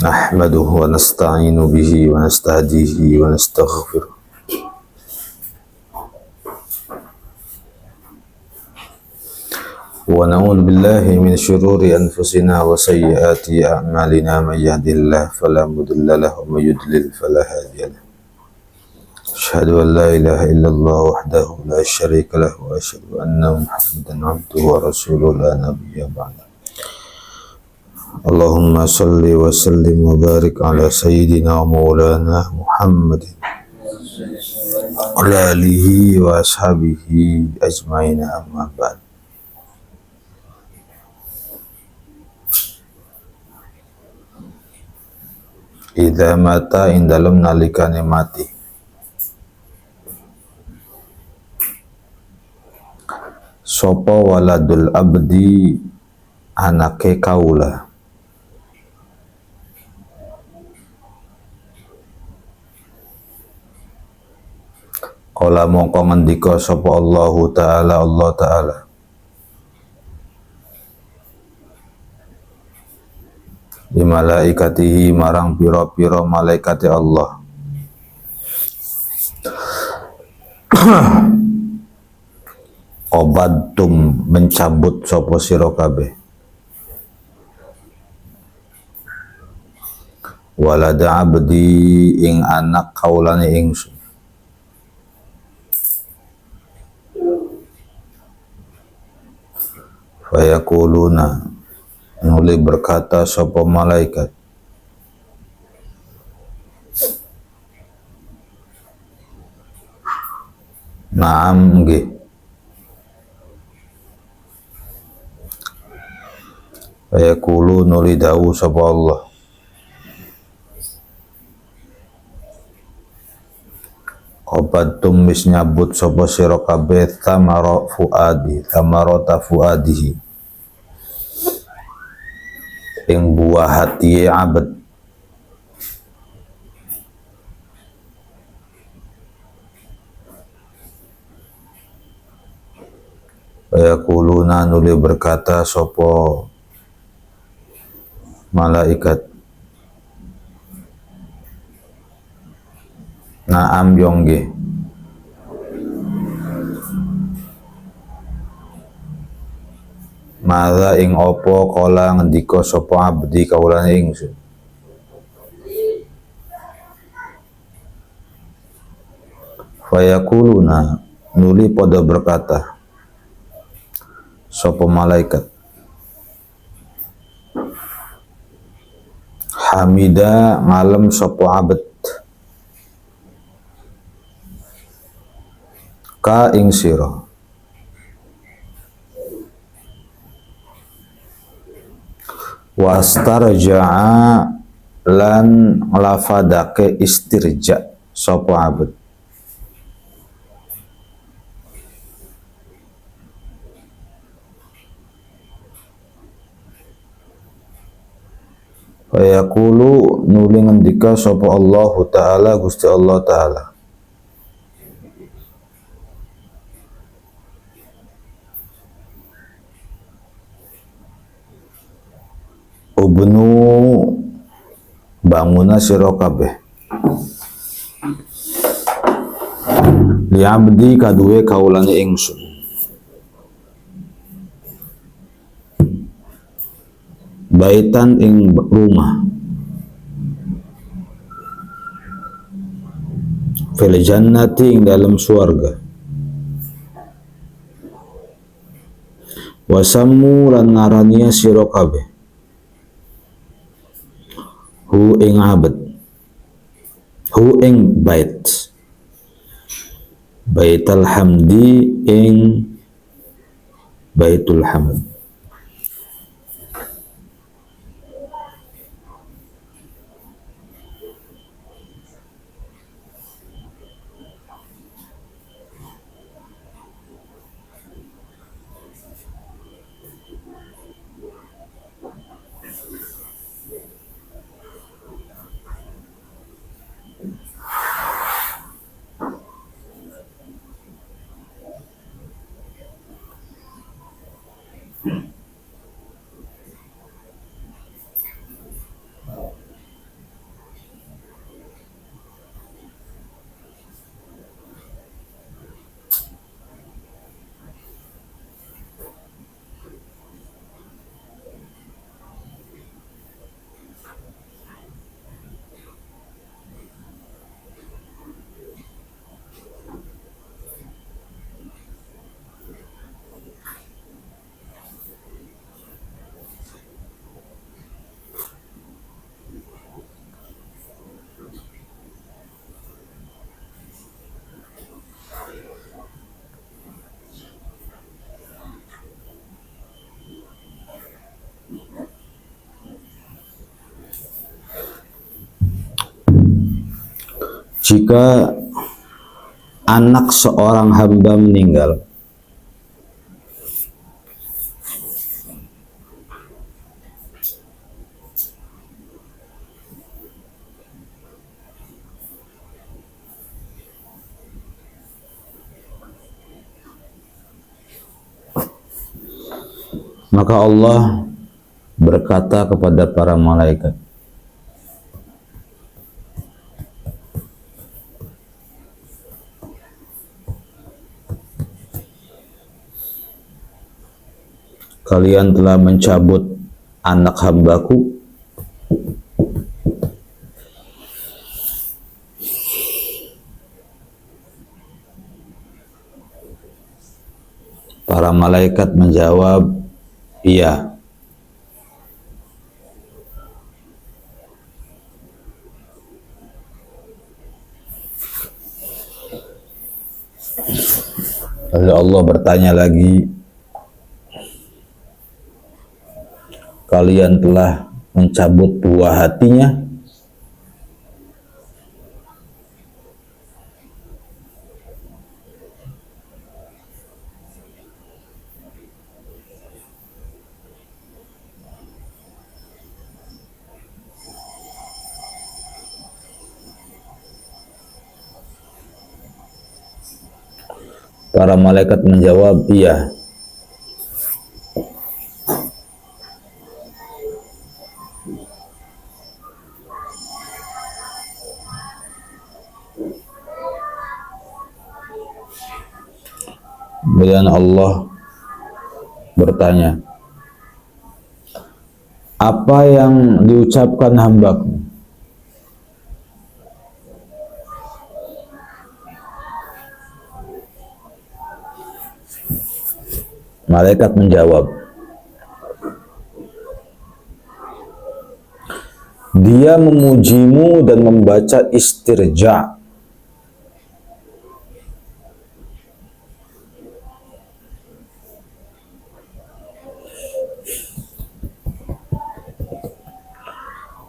نحمده ونستعين به ونستهديه ونستغفره ونعوذ بالله من شرور أنفسنا وسيئات أعمالنا من يهده الله فلا مضل له ومن يضلل فلا هادي له أشهد أن لا إله إلا الله وحده لا شريك له وأشهد أن محمدا عبده ورسوله لا نبي بعده اللهم صل وسلم وبارك على سيدنا ومولانا محمد وعلى آله وأصحابه أجمعين أما بعد. Idza mata ing dalem nalikane mati sapa waladul abdi anake kaula kala mongko ngendika sapa Allah Ta'ala bi malaikatihi marang pira-pira malaikate Allah Qobadtum mencabut sapa sira kabeh walada abdi ing anak kaulane ingsun fayakuluna nuli berkata sapa malaikat naam nggih fayakulu nuli dawu sapa Allah qabatum wis nyabut sapa sira kabeh thamarata fuadihi ing buah hati abad yaquluna nuli berkata sapa malaikat naam yongge mala ing opo kala ngendika sapa abdi kawulane ingsun fayakuluna nuli pada berkata sapa malaikat hamida ngalem sapa abd ka ing sira wastarja'a lan lafadake istirja sapa abd fayaqulu nuli ngendika sapa Allah Ta'ala Gusti Allah Ta'ala ubnu banguna sira kabeh li abdi kaduwe kaulane ingsun baitan ing rumah fil jannati ing dalam swarga wasammu lan ngarania sira kabeh hu ing abad hu ing baitul hamdi ing baitul hamd Jika anak seorang hamba meninggal, maka Allah berkata kepada para malaikat, kalian telah mencabut anak hambaku, para malaikat menjawab, iya. Lalu Allah bertanya lagi, kalian telah mencabut buah hatinya? Para malaikat menjawab, iya. Kemudian Allah bertanya, apa yang diucapkan hambaku? Malaikat menjawab, dia memujimu dan membaca istirja.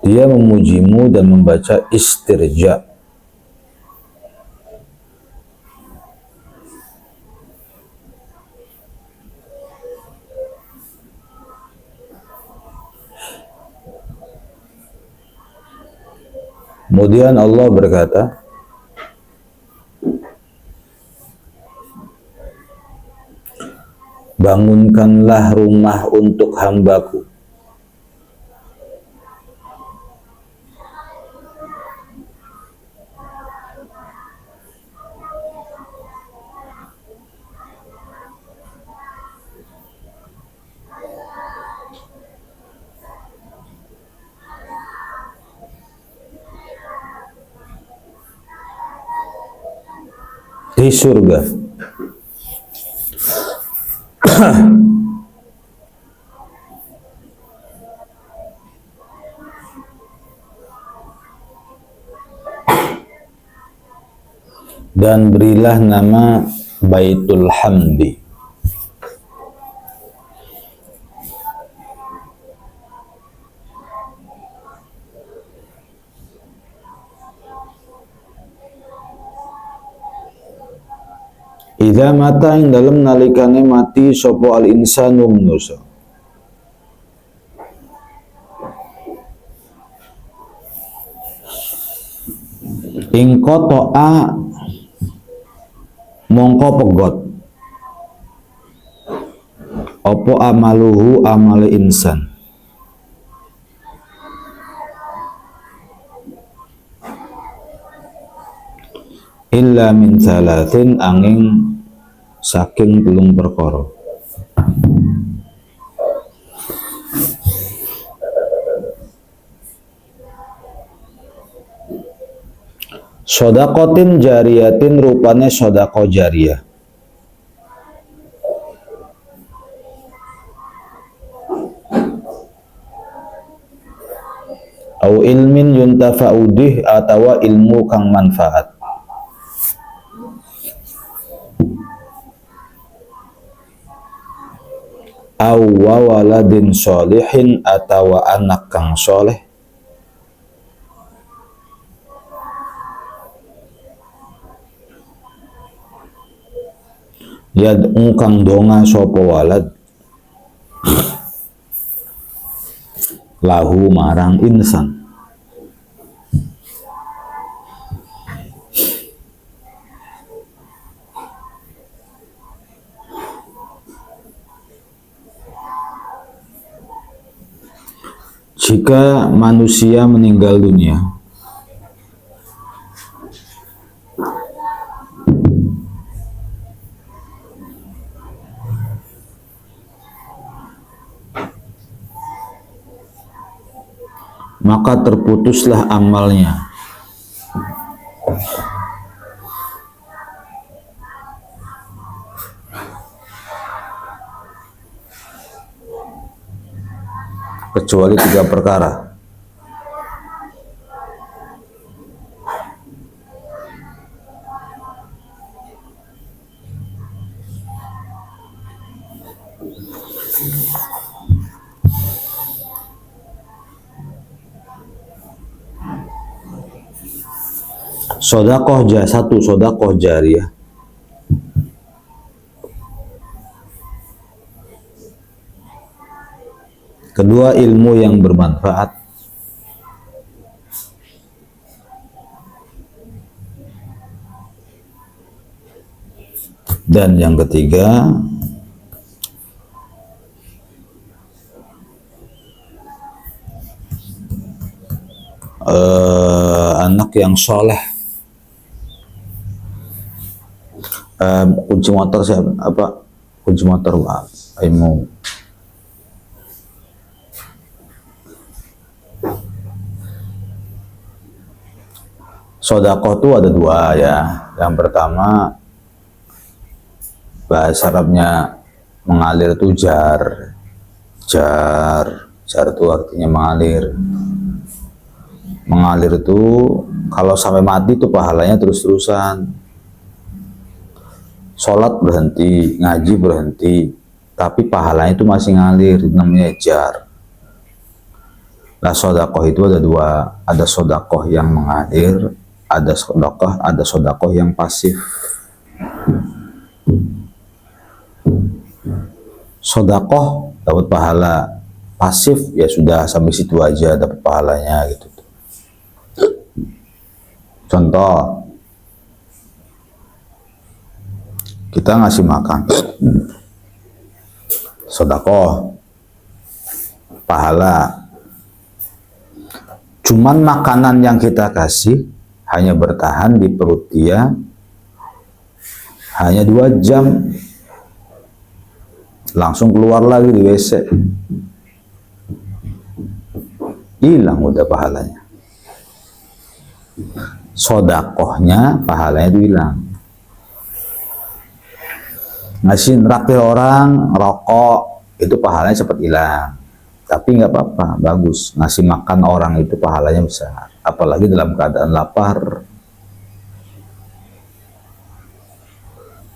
Dia memujimu dan membaca istirja. Kemudian Allah berkata, bangunkanlah rumah untuk hambaku. Di surga. Dan berilah nama Baitul Hamdi. Idza mata ing dalem nalikane mati sapa al insanu manusa. Ing kotoa mongko pegot apa amaluhu amale insan. Illa min salatin angin saking telung perkara. Sodakotin jariyatin rupane sodako jariyah. Au ilmin yuntafa'udih atawa ilmu kang manfaat. Au waladin sholihin atawa anak kang soleh. yad'u kang donga sapa walad lahu marang insan. Jika manusia meninggal dunia, maka terputuslah amalnya. Kecuali 3 perkara. Sodakoh satu, sodakoh jariyah. Kedua, ilmu yang bermanfaat. Dan yang ketiga, anak yang soleh. Kunci motor siapa? Apa? Kunci motor ilmu. Sodakoh itu ada 2 ya. Yang pertama, bahasa Arabnya mengalir itu jar. Jar itu artinya mengalir. Mengalir itu kalau sampai mati itu pahalanya terus-terusan. Sholat berhenti, ngaji berhenti, tapi pahalanya itu masih ngalir, namanya jar. Nah, sodakoh itu ada 2, ada sodakoh yang mengalir, ada sodakoh yang pasif. Sodakoh dapat pahala, pasif ya sudah sampai situ aja dapat pahalanya gitu. Contoh, kita ngasih makan, sodakoh, pahala. Cuman makanan yang kita kasih hanya bertahan di perut dia hanya 2 jam, langsung keluar lagi di WC, hilang udah pahalanya. Sodakohnya pahalanya itu hilang. Ngasih neraktir orang rokok itu pahalanya cepat hilang, tapi nggak apa-apa, bagus. Ngasih makan orang itu pahalanya besar, apalagi dalam keadaan lapar.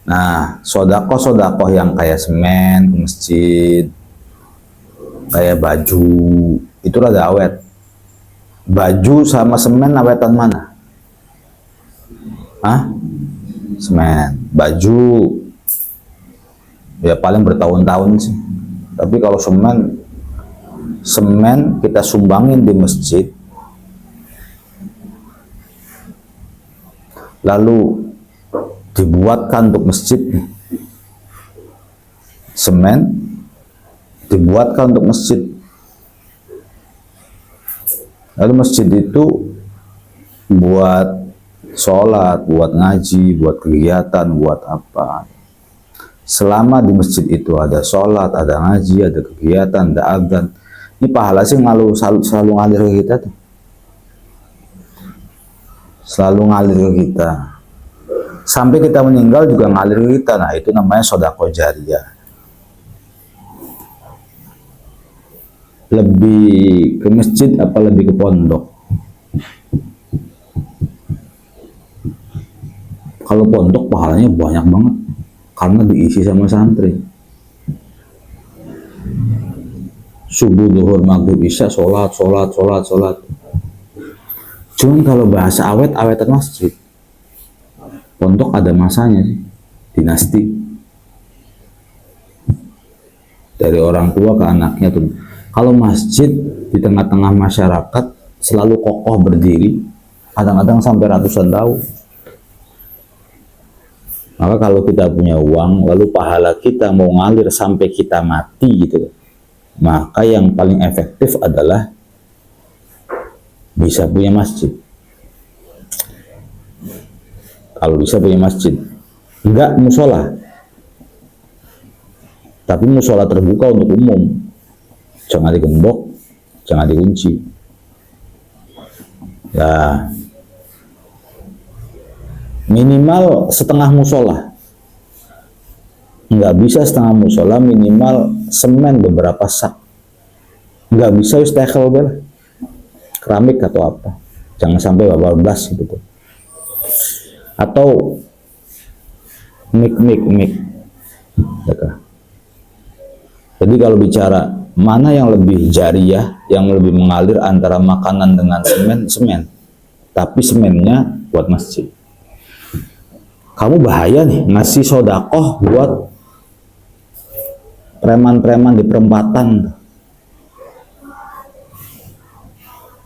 Nah, sodakoh yang kayak semen ke masjid, kayak baju, itu rada awet. Baju sama semen awetan mana? Hah? Semen. Baju ya paling bertahun-tahun sih. Tapi kalau semen kita sumbangin di masjid, lalu dibuatkan untuk masjid, semen dibuatkan untuk masjid, lalu masjid itu buat sholat, buat ngaji, buat kegiatan, buat apa. Selama di masjid itu ada sholat, ada ngaji, ada kegiatan, ada adzan, ini pahala sih selalu ngalir ke kita tuh. Selalu ngalir ke kita. Sampai kita meninggal juga ngalir ke kita. Nah, itu namanya sodakoh jariyah. Lebih ke masjid apa lebih ke pondok? Kalau pondok pahalanya banyak banget karena diisi sama santri. Subuh, zuhur, maghrib, isya, sholat. Cuman kalau bahasa awetan masjid, pondok ada masanya sih, dinasti. dari orang tua ke anaknya tuh. Kalau masjid di tengah-tengah masyarakat selalu kokoh berdiri, kadang-kadang sampai ratusan tahun. Maka kalau kita punya uang, lalu pahala kita mau ngalir sampai kita mati gitu, maka yang paling efektif adalah bisa punya masjid. Kalau bisa punya masjid, enggak musola, tapi musola terbuka untuk umum, jangan digembok, jangan dikunci. Ya, minimal setengah musola, nggak bisa setengah musola, minimal semen beberapa sak, nggak bisa stekel bel, keramik atau apa, jangan sampai 18 gitu, atau mik. Jadi kalau bicara mana yang lebih jariah, yang lebih mengalir antara makanan dengan semen, tapi semennya buat masjid. Kamu bahaya nih ngasih sodakoh buat preman-preman di perempatan,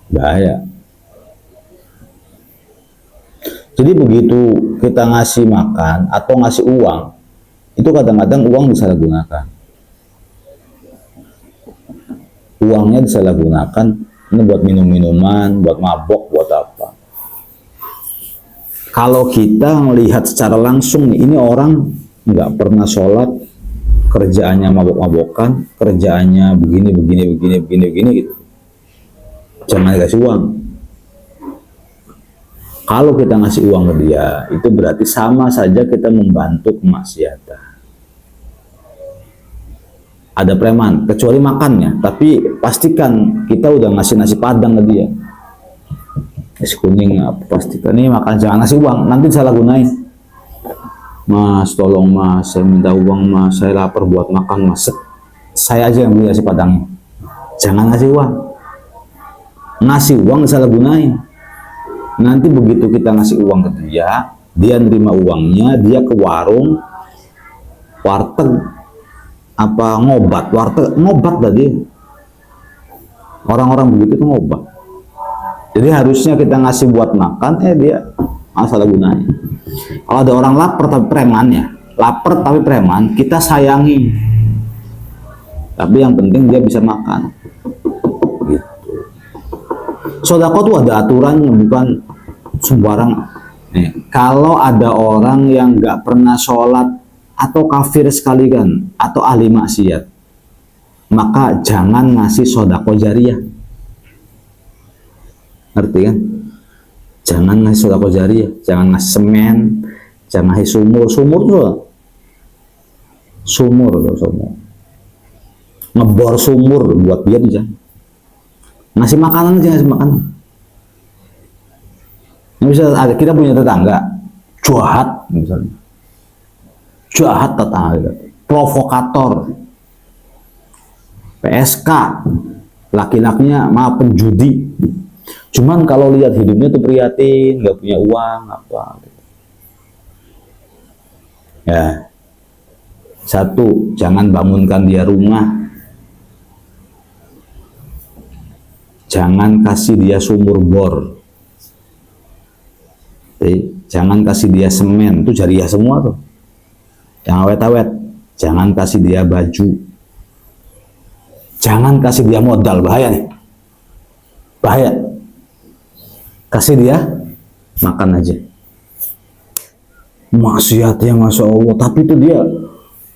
bahaya. Jadi begitu kita ngasih makan atau ngasih uang, itu kadang-kadang uang disalahgunakan. Uangnya disalahgunakan, ini buat minum-minuman, buat mabok, buat apa. Kalau kita melihat secara langsung nih, ini orang nggak pernah sholat, kerjaannya mabok-mabokan, kerjaannya begini gitu. Jangan dikasih uang. Kalau kita ngasih uang ke dia, itu berarti sama saja kita membantu kemaksiatan. Ada preman, kecuali makannya, tapi pastikan kita udah ngasih nasi padang ke dia, nasi kuning, pastikan ini makan, jangan ngasih uang, nanti salah gunain. Mas, tolong mas, saya minta uang mas, saya lapar buat makan mas, saya aja yang beli nasi padangnya. Jangan ngasih uang. Ngasih uang salah gunain. Nanti begitu kita ngasih uang ke dia, dia nerima uangnya, dia ke warung, warteg, apa ngobat, warteg ngobat tadi. Orang-orang begitu itu ngobat. Jadi harusnya kita ngasih buat makan, dia salah gunain. Kalau ada orang lapar tapi preman ya, lapar tapi preman, kita sayangi. Tapi yang penting dia bisa makan. Gitu. Sedekah tuh ada aturannya, bukan sembarang. Kalau ada orang yang nggak pernah sholat atau kafir sekalian atau ahli maksiat, maka jangan ngasih sedekah jariyah. Ngerti kan? Jangan ngasih sedekah jariyah, jangan ngasih semen, jangan ngasih sumur ngebor sumur buat dia tuh jangan. Ngasih makanan aja, ngasih makanan. Misalnya kita punya tetangga jahat, misalnya jahat tetangga, provokator, PSK, laki-lakinya penjudi. Cuman kalau lihat hidupnya tuh prihatin, nggak punya uang apa. Ya, satu, jangan bangunkan dia rumah, jangan kasih dia sumur bor, jangan kasih dia semen, itu jariah semua tuh. Jangan awet-awet, jangan kasih dia baju, jangan kasih dia modal, bahaya nih, bahaya. Kasih dia makan aja, maksiatnya masya Allah, tapi itu dia,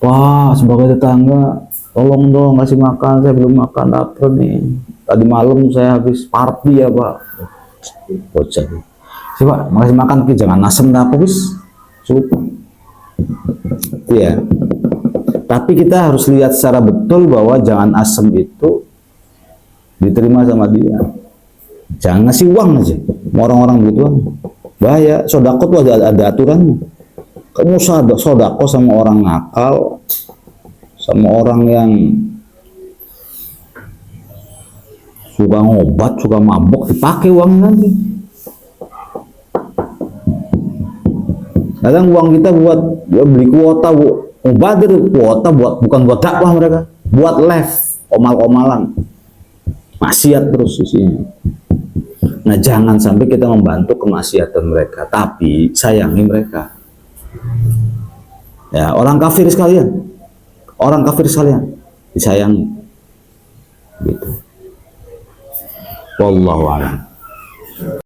wah sebagai tetangga, tolong dong kasih makan, saya belum makan, lapar nih, tadi malam saya habis party ya pak, bocah, coba makasih makan, jangan nasem apa bis, cukup. Ya, tapi kita harus lihat secara betul bahwa jangan asem itu diterima sama dia. Jangan ngasih uang aja, orang-orang begituan bahaya. Sedekah tuh ada aturannya. Kamu sedekah sama orang nakal, sama orang yang suka ngobat, suka mabok, dipakai uang nanti. Kadang uang kita buat beli kuota, mubadir, kuota bukan buat dakwah mereka. buat live omal-omalan, maksiat terus isinya. Nah, jangan sampai kita membantu kemaksiatan mereka, tapi sayangi mereka. Ya, orang kafir sekalian, disayangi. Gitu. Wallahu a'lam.